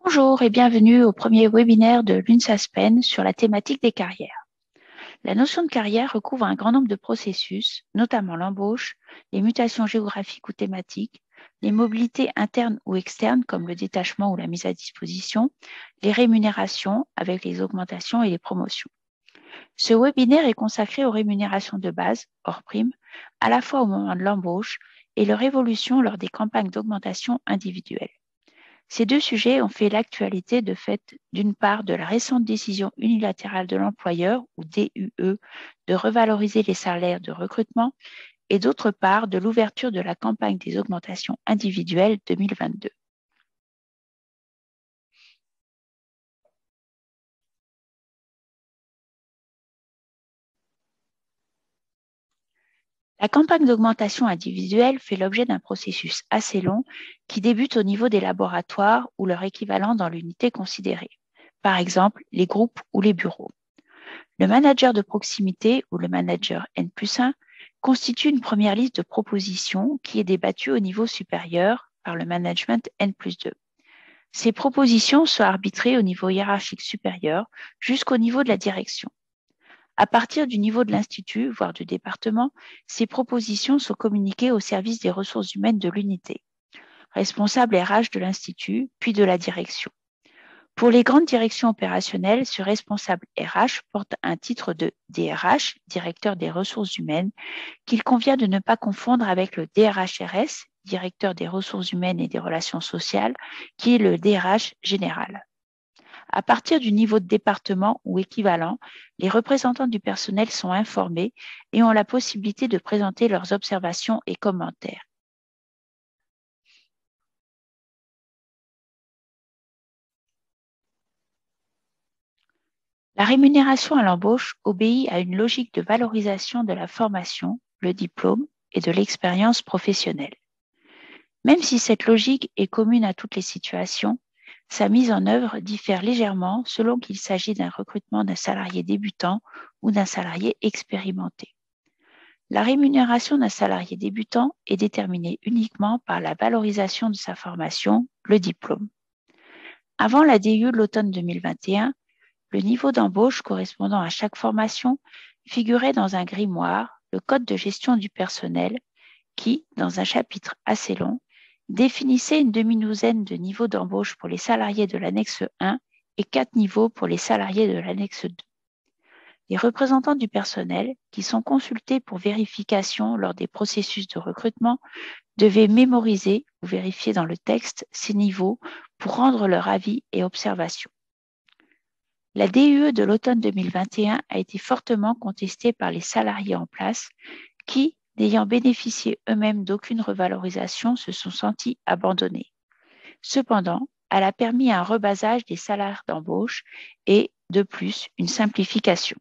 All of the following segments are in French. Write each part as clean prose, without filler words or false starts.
Bonjour et bienvenue au premier webinaire de l'UNSASPEN sur la thématique des carrières. La notion de carrière recouvre un grand nombre de processus, notamment l'embauche, les mutations géographiques ou thématiques, les mobilités internes ou externes comme le détachement ou la mise à disposition, les rémunérations avec les augmentations et les promotions. Ce webinaire est consacré aux rémunérations de base, hors prime, à la fois au moment de l'embauche et leur évolution lors des campagnes d'augmentation individuelles. Ces deux sujets ont fait l'actualité de fait, d'une part, de la récente décision unilatérale de l'employeur, ou DUE, de revaloriser les salaires de recrutement, et d'autre part, de l'ouverture de la campagne des augmentations individuelles 2022. La campagne d'augmentation individuelle fait l'objet d'un processus assez long qui débute au niveau des laboratoires ou leur équivalent dans l'unité considérée, par exemple les groupes ou les bureaux. Le manager de proximité ou le manager N+1 constitue une première liste de propositions qui est débattue au niveau supérieur par le management N+2. Ces propositions sont arbitrées au niveau hiérarchique supérieur jusqu'au niveau de la direction. À partir du niveau de l'institut, voire du département, ces propositions sont communiquées au service des ressources humaines de l'unité, responsable RH de l'institut, puis de la direction. Pour les grandes directions opérationnelles, ce responsable RH porte un titre de DRH, directeur des ressources humaines, qu'il convient de ne pas confondre avec le DRHRS, directeur des ressources humaines et des relations sociales, qui est le DRH général. À partir du niveau de département ou équivalent, les représentants du personnel sont informés et ont la possibilité de présenter leurs observations et commentaires. La rémunération à l'embauche obéit à une logique de valorisation de la formation, le diplôme et de l'expérience professionnelle. Même si cette logique est commune à toutes les situations, sa mise en œuvre diffère légèrement selon qu'il s'agit d'un recrutement d'un salarié débutant ou d'un salarié expérimenté. La rémunération d'un salarié débutant est déterminée uniquement par la valorisation de sa formation, le diplôme. Avant la DU de l'automne 2021, le niveau d'embauche correspondant à chaque formation figurait dans un grimoire, le Code de gestion du personnel, qui, dans un chapitre assez long, définissait une demi-douzaine de niveaux d'embauche pour les salariés de l'annexe 1 et 4 niveaux pour les salariés de l'annexe 2. Les représentants du personnel, qui sont consultés pour vérification lors des processus de recrutement, devaient mémoriser ou vérifier dans le texte ces niveaux pour rendre leur avis et observations. La DUE de l'automne 2021 a été fortement contestée par les salariés en place qui, n'ayant bénéficié eux-mêmes d'aucune revalorisation, se sont sentis abandonnés. Cependant, elle a permis un rebasage des salaires d'embauche et, de plus, une simplification.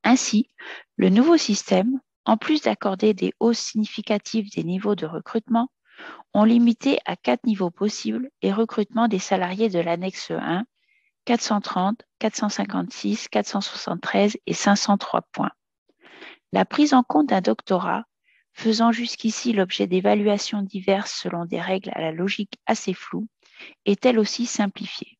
Ainsi, le nouveau système, en plus d'accorder des hausses significatives des niveaux de recrutement, ont limité à 4 niveaux possibles les recrutements des salariés de l'annexe 1, 430, 456, 473 et 503 points. La prise en compte d'un doctorat, faisant jusqu'ici l'objet d'évaluations diverses selon des règles à la logique assez floue, est elle aussi simplifiée.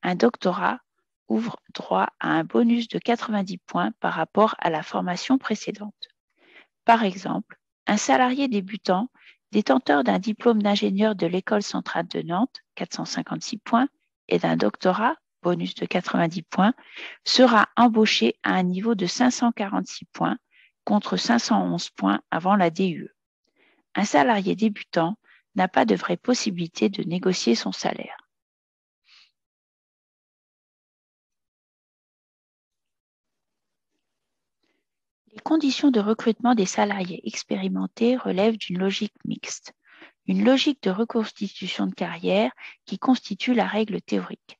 Un doctorat ouvre droit à un bonus de 90 points par rapport à la formation précédente. Par exemple, un salarié débutant, détenteur d'un diplôme d'ingénieur de l'École centrale de Nantes, 456 points, et d'un doctorat, bonus de 90 points, sera embauché à un niveau de 546 points contre 511 points avant la DUE. Un salarié débutant n'a pas de vraie possibilité de négocier son salaire. Les conditions de recrutement des salariés expérimentés relèvent d'une logique mixte, une logique de reconstitution de carrière qui constitue la règle théorique.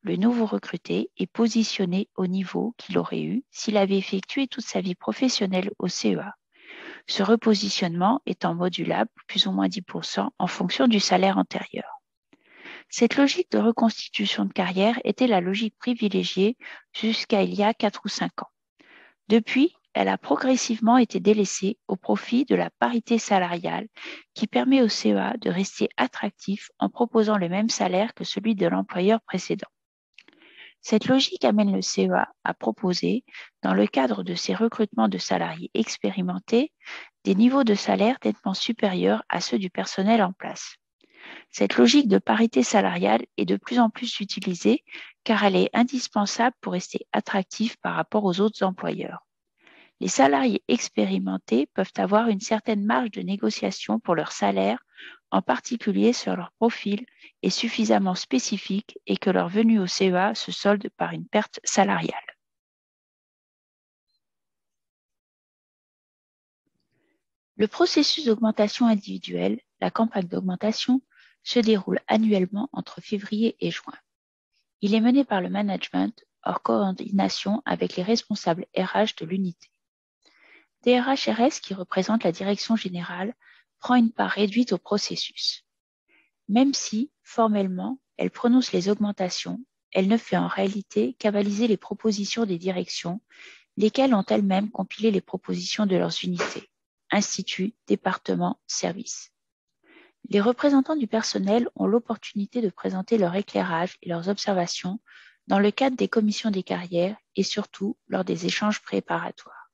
Le nouveau recruté est positionné au niveau qu'il aurait eu s'il avait effectué toute sa vie professionnelle au CEA. Ce repositionnement étant modulable plus ou moins 10% en fonction du salaire antérieur. Cette logique de reconstitution de carrière était la logique privilégiée jusqu'à il y a 4 ou 5 ans. Depuis, elle a progressivement été délaissée au profit de la parité salariale qui permet au CEA de rester attractif en proposant le même salaire que celui de l'employeur précédent. Cette logique amène le CEA à proposer, dans le cadre de ses recrutements de salariés expérimentés, des niveaux de salaire nettement supérieurs à ceux du personnel en place. Cette logique de parité salariale est de plus en plus utilisée car elle est indispensable pour rester attractif par rapport aux autres employeurs. Les salariés expérimentés peuvent avoir une certaine marge de négociation pour leur salaire, en particulier si leur profil est suffisamment spécifique et que leur venue au CEA se solde par une perte salariale. Le processus d'augmentation individuelle, la campagne d'augmentation, se déroule annuellement entre février et juin. Il est mené par le management en coordination avec les responsables RH de l'unité. DRHRS, qui représente la direction générale, prend une part réduite au processus. Même si, formellement, elle prononce les augmentations, elle ne fait en réalité qu'avaliser les propositions des directions, lesquelles ont elles-mêmes compilé les propositions de leurs unités, instituts, départements, services. Les représentants du personnel ont l'opportunité de présenter leur éclairage et leurs observations dans le cadre des commissions des carrières et surtout lors des échanges préparatoires.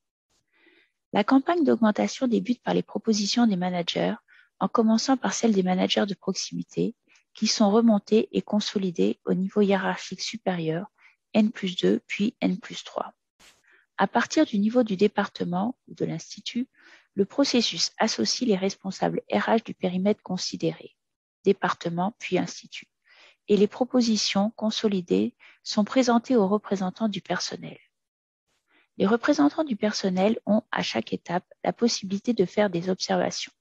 La campagne d'augmentation débute par les propositions des managers, en commençant par celles des managers de proximité, qui sont remontées et consolidées au niveau hiérarchique supérieur, N+2 puis N+3. À partir du niveau du département ou de l'institut, le processus associe les responsables RH du périmètre considéré, département puis institut, et les propositions consolidées sont présentées aux représentants du personnel. Les représentants du personnel ont, à chaque étape, la possibilité de faire des observations.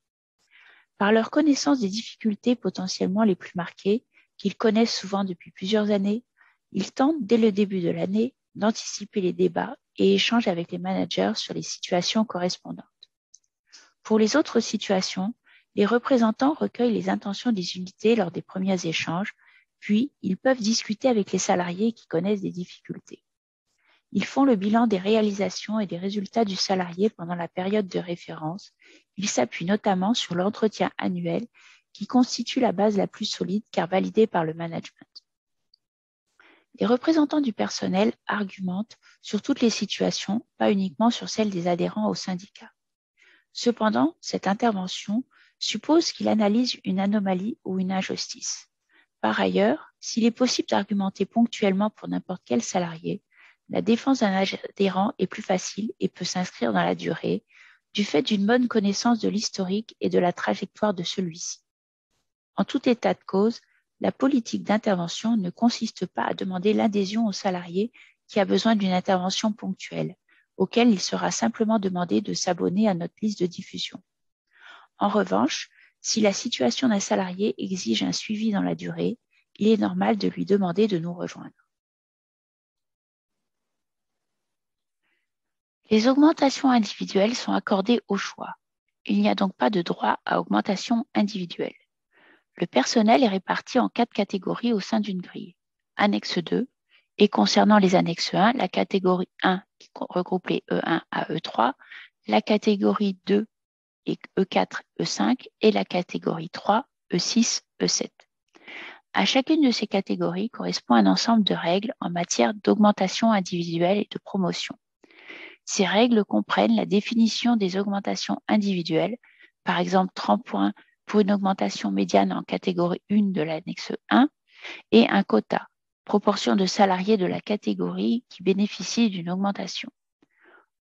Par leur connaissance des difficultés potentiellement les plus marquées, qu'ils connaissent souvent depuis plusieurs années, ils tentent, dès le début de l'année, d'anticiper les débats et échangent avec les managers sur les situations correspondantes. Pour les autres situations, les représentants recueillent les intentions des unités lors des premiers échanges, puis ils peuvent discuter avec les salariés qui connaissent des difficultés. Ils font le bilan des réalisations et des résultats du salarié pendant la période de référence. Ils s'appuient notamment sur l'entretien annuel qui constitue la base la plus solide car validée par le management. Les représentants du personnel argumentent sur toutes les situations, pas uniquement sur celles des adhérents au syndicat. Cependant, cette intervention suppose qu'il analyse une anomalie ou une injustice. Par ailleurs, s'il est possible d'argumenter ponctuellement pour n'importe quel salarié, la défense d'un adhérent est plus facile et peut s'inscrire dans la durée du fait d'une bonne connaissance de l'historique et de la trajectoire de celui-ci. En tout état de cause, la politique d'intervention ne consiste pas à demander l'adhésion au salarié qui a besoin d'une intervention ponctuelle, auquel il sera simplement demandé de s'abonner à notre liste de diffusion. En revanche, si la situation d'un salarié exige un suivi dans la durée, il est normal de lui demander de nous rejoindre. Les augmentations individuelles sont accordées au choix. Il n'y a donc pas de droit à augmentation individuelle. Le personnel est réparti en 4 catégories au sein d'une grille. Annexe 2, et concernant les annexes 1, la catégorie 1 qui regroupe les E1 à E3, la catégorie 2 et E4, E5 et la catégorie 3, E6, E7. À chacune de ces catégories correspond un ensemble de règles en matière d'augmentation individuelle et de promotion. Ces règles comprennent la définition des augmentations individuelles, par exemple 30 points pour une augmentation médiane en catégorie 1 de l'annexe 1, et un quota, proportion de salariés de la catégorie qui bénéficient d'une augmentation.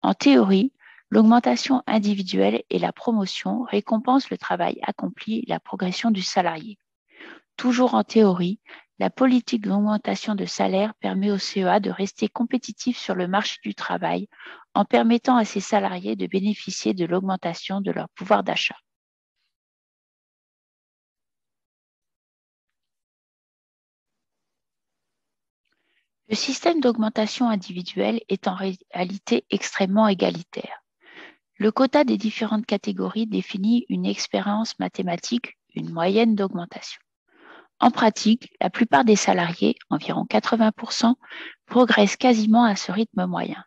En théorie, l'augmentation individuelle et la promotion récompensent le travail accompli et la progression du salarié. Toujours en théorie, la politique d'augmentation de salaire permet au CEA de rester compétitif sur le marché du travail en permettant à ses salariés de bénéficier de l'augmentation de leur pouvoir d'achat. Le système d'augmentation individuelle est en réalité extrêmement égalitaire. Le quota des différentes catégories définit une expérience mathématique, une moyenne d'augmentation. En pratique, la plupart des salariés, environ 80%, progressent quasiment à ce rythme moyen.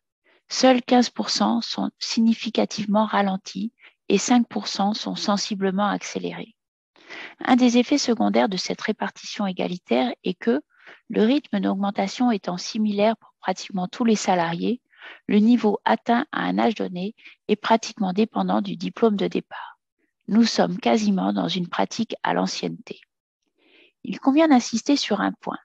Seuls 15% sont significativement ralentis et 5% sont sensiblement accélérés. Un des effets secondaires de cette répartition égalitaire est que, le rythme d'augmentation étant similaire pour pratiquement tous les salariés, le niveau atteint à un âge donné est pratiquement dépendant du diplôme de départ. Nous sommes quasiment dans une pratique à l'ancienneté. Il convient d'insister sur un point.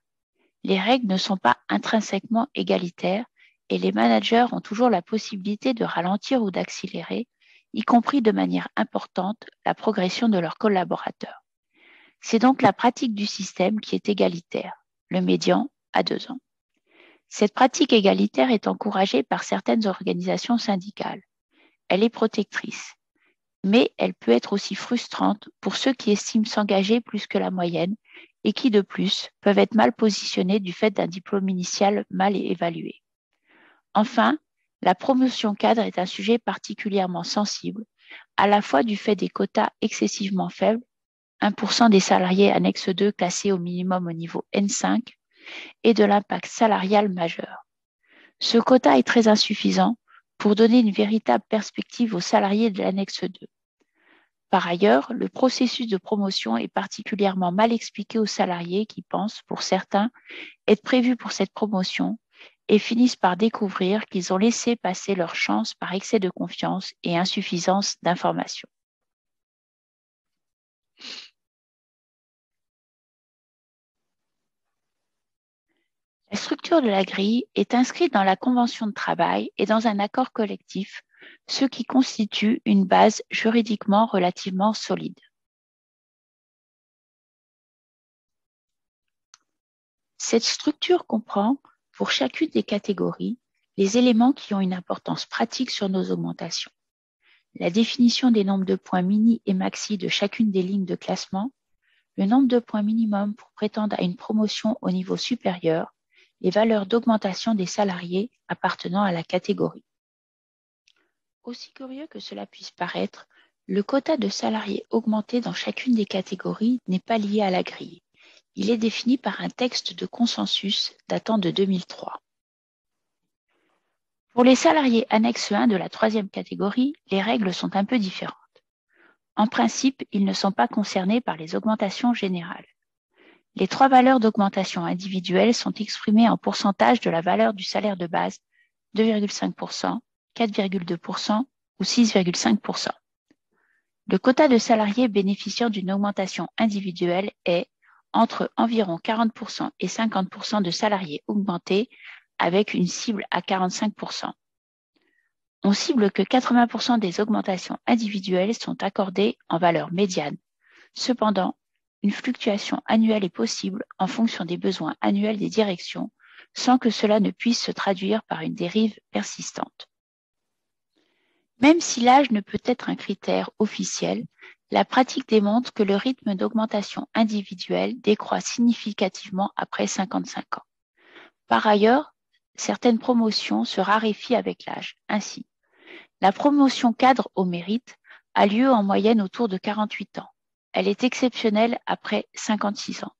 Les règles ne sont pas intrinsèquement égalitaires et les managers ont toujours la possibilité de ralentir ou d'accélérer, y compris de manière importante, la progression de leurs collaborateurs. C'est donc la pratique du système qui est égalitaire, le médian à 2 ans. Cette pratique égalitaire est encouragée par certaines organisations syndicales. Elle est protectrice, mais elle peut être aussi frustrante pour ceux qui estiment s'engager plus que la moyenne et qui, de plus, peuvent être mal positionnés du fait d'un diplôme initial mal évalué. Enfin, la promotion cadre est un sujet particulièrement sensible, à la fois du fait des quotas excessivement faibles, 1% des salariés annexe 2 classés au minimum au niveau N5, et de l'impact salarial majeur. Ce quota est très insuffisant pour donner une véritable perspective aux salariés de l'annexe 2. Par ailleurs, le processus de promotion est particulièrement mal expliqué aux salariés qui pensent, pour certains, être prévus pour cette promotion et finissent par découvrir qu'ils ont laissé passer leur chance par excès de confiance et insuffisance d'information. La structure de la grille est inscrite dans la convention de travail et dans un accord collectif, ce qui constitue une base juridiquement relativement solide. Cette structure comprend, pour chacune des catégories, les éléments qui ont une importance pratique sur nos augmentations. La définition des nombres de points mini et maxi de chacune des lignes de classement, le nombre de points minimum pour prétendre à une promotion au niveau supérieur, les valeurs d'augmentation des salariés appartenant à la catégorie. Aussi curieux que cela puisse paraître, le quota de salariés augmentés dans chacune des catégories n'est pas lié à la grille. Il est défini par un texte de consensus datant de 2003. Pour les salariés annexe 1 de la troisième catégorie, les règles sont un peu différentes. En principe, ils ne sont pas concernés par les augmentations générales. Les 3 valeurs d'augmentation individuelles sont exprimées en pourcentage de la valeur du salaire de base, 2,5%, 4,2% ou 6,5%. Le quota de salariés bénéficiant d'une augmentation individuelle est entre environ 40% et 50% de salariés augmentés avec une cible à 45%. On cible que 80% des augmentations individuelles sont accordées en valeur médiane. Cependant, une fluctuation annuelle est possible en fonction des besoins annuels des directions, sans que cela ne puisse se traduire par une dérive persistante. Même si l'âge ne peut être un critère officiel, la pratique démontre que le rythme d'augmentation individuelle décroît significativement après 55 ans. Par ailleurs, certaines promotions se raréfient avec l'âge. Ainsi, la promotion cadre au mérite a lieu en moyenne autour de 48 ans. Elle est exceptionnelle après 56 ans.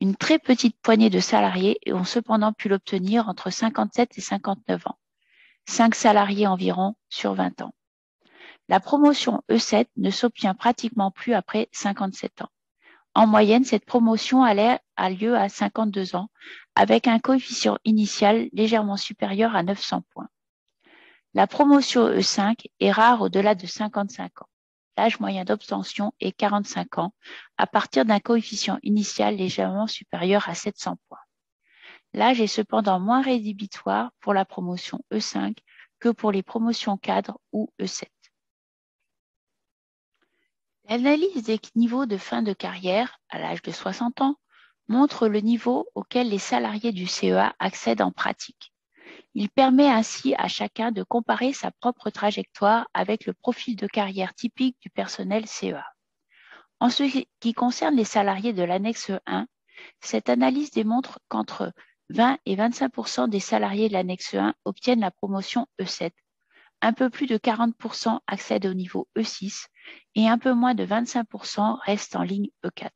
Une très petite poignée de salariés ont cependant pu l'obtenir entre 57 et 59 ans. 5 salariés environ sur 20 ans. La promotion E7 ne s'obtient pratiquement plus après 57 ans. En moyenne, cette promotion a lieu à 52 ans, avec un coefficient initial légèrement supérieur à 900 points. La promotion E5 est rare au-delà de 55 ans. L'âge moyen d'obtention est 45 ans, à partir d'un coefficient initial légèrement supérieur à 700 points. L'âge est cependant moins rédhibitoire pour la promotion E5 que pour les promotions cadres ou E7. L'analyse des niveaux de fin de carrière, à l'âge de 60 ans, montre le niveau auquel les salariés du CEA accèdent en pratique. Il permet ainsi à chacun de comparer sa propre trajectoire avec le profil de carrière typique du personnel CEA. En ce qui concerne les salariés de l'annexe 1, cette analyse démontre qu'entre 20 et 25% des salariés de l'annexe 1 obtiennent la promotion E7, un peu plus de 40% accèdent au niveau E6 et un peu moins de 25% restent en ligne E4.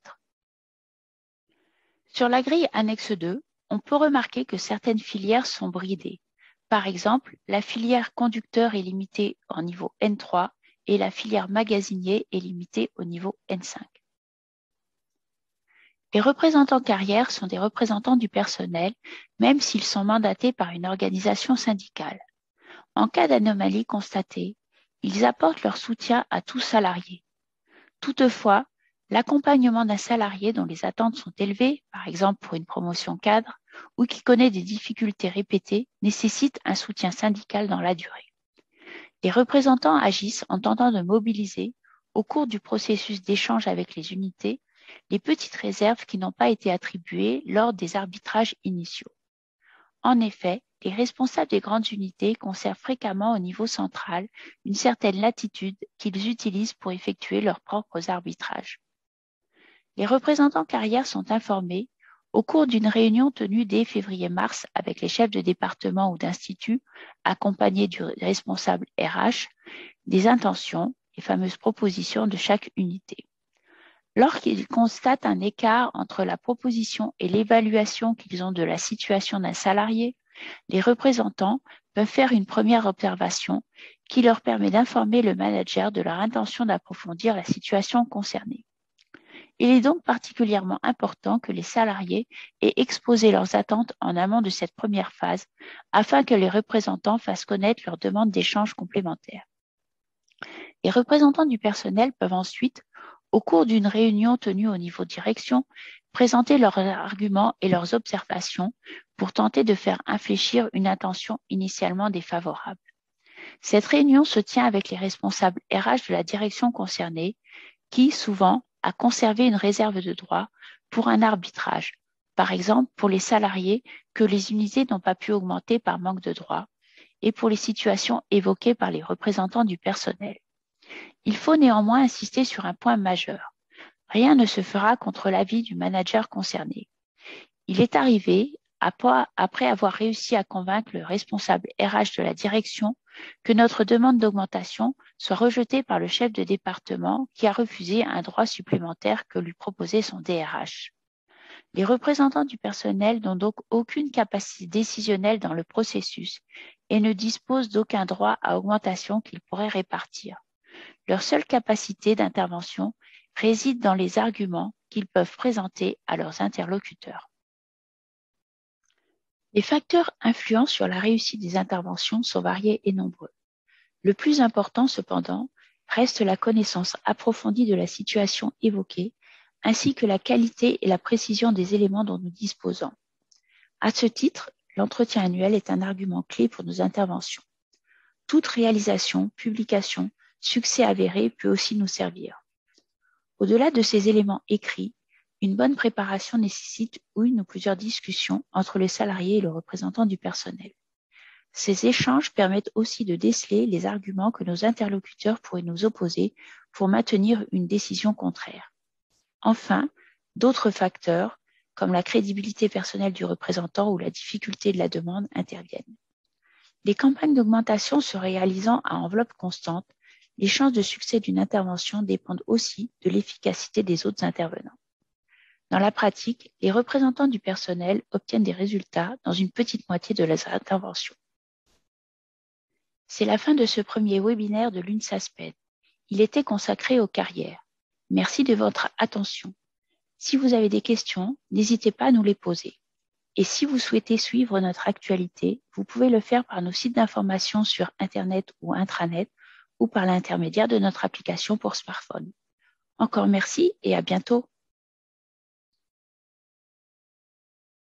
Sur la grille annexe 2, on peut remarquer que certaines filières sont bridées. Par exemple, la filière conducteur est limitée au niveau N3 et la filière magasinier est limitée au niveau N5. Les représentants carrière sont des représentants du personnel, même s'ils sont mandatés par une organisation syndicale. En cas d'anomalie constatée, ils apportent leur soutien à tout salarié. Toutefois, l'accompagnement d'un salarié dont les attentes sont élevées, par exemple pour une promotion cadre, ou qui connaît des difficultés répétées, nécessite un soutien syndical dans la durée. Les représentants agissent en tentant de mobiliser, au cours du processus d'échange avec les unités, les petites réserves qui n'ont pas été attribuées lors des arbitrages initiaux. En effet, les responsables des grandes unités conservent fréquemment au niveau central une certaine latitude qu'ils utilisent pour effectuer leurs propres arbitrages. Les représentants carrière sont informés, au cours d'une réunion tenue dès février-mars avec les chefs de département ou d'institut, accompagnés du responsable RH, des intentions, les fameuses propositions de chaque unité. Lorsqu'ils constatent un écart entre la proposition et l'évaluation qu'ils ont de la situation d'un salarié, les représentants peuvent faire une première observation qui leur permet d'informer le manager de leur intention d'approfondir la situation concernée. Il est donc particulièrement important que les salariés aient exposé leurs attentes en amont de cette première phase afin que les représentants fassent connaître leurs demandes d'échange complémentaires. Les représentants du personnel peuvent ensuite, au cours d'une réunion tenue au niveau direction, présenter leurs arguments et leurs observations pour tenter de faire infléchir une intention initialement défavorable. Cette réunion se tient avec les responsables RH de la direction concernée qui, souvent, a conservé une réserve de droit pour un arbitrage, par exemple pour les salariés que les unités n'ont pas pu augmenter par manque de droit et pour les situations évoquées par les représentants du personnel. Il faut néanmoins insister sur un point majeur. Rien ne se fera contre l'avis du manager concerné. Il est arrivé, après avoir réussi à convaincre le responsable RH de la direction, que notre demande d'augmentation soit rejetée par le chef de département qui a refusé un droit supplémentaire que lui proposait son DRH. Les représentants du personnel n'ont donc aucune capacité décisionnelle dans le processus et ne disposent d'aucun droit à augmentation qu'ils pourraient répartir. Leur seule capacité d'intervention réside dans les arguments qu'ils peuvent présenter à leurs interlocuteurs. Les facteurs influents sur la réussite des interventions sont variés et nombreux. Le plus important, cependant, reste la connaissance approfondie de la situation évoquée, ainsi que la qualité et la précision des éléments dont nous disposons. À ce titre, l'entretien annuel est un argument clé pour nos interventions. Toute réalisation, publication, succès avéré peut aussi nous servir. Au-delà de ces éléments écrits, une bonne préparation nécessite une ou plusieurs discussions entre le salarié et le représentant du personnel. Ces échanges permettent aussi de déceler les arguments que nos interlocuteurs pourraient nous opposer pour maintenir une décision contraire. Enfin, d'autres facteurs, comme la crédibilité personnelle du représentant ou la difficulté de la demande, interviennent. Les campagnes d'augmentation se réalisant à enveloppe constante, les chances de succès d'une intervention dépendent aussi de l'efficacité des autres intervenants. Dans la pratique, les représentants du personnel obtiennent des résultats dans une petite moitié de leurs interventions. C'est la fin de ce premier webinaire de l'UNSASPED. Il était consacré aux carrières. Merci de votre attention. Si vous avez des questions, n'hésitez pas à nous les poser. Et si vous souhaitez suivre notre actualité, vous pouvez le faire par nos sites d'information sur Internet ou intranet ou par l'intermédiaire de notre application pour smartphone. Encore merci et à bientôt.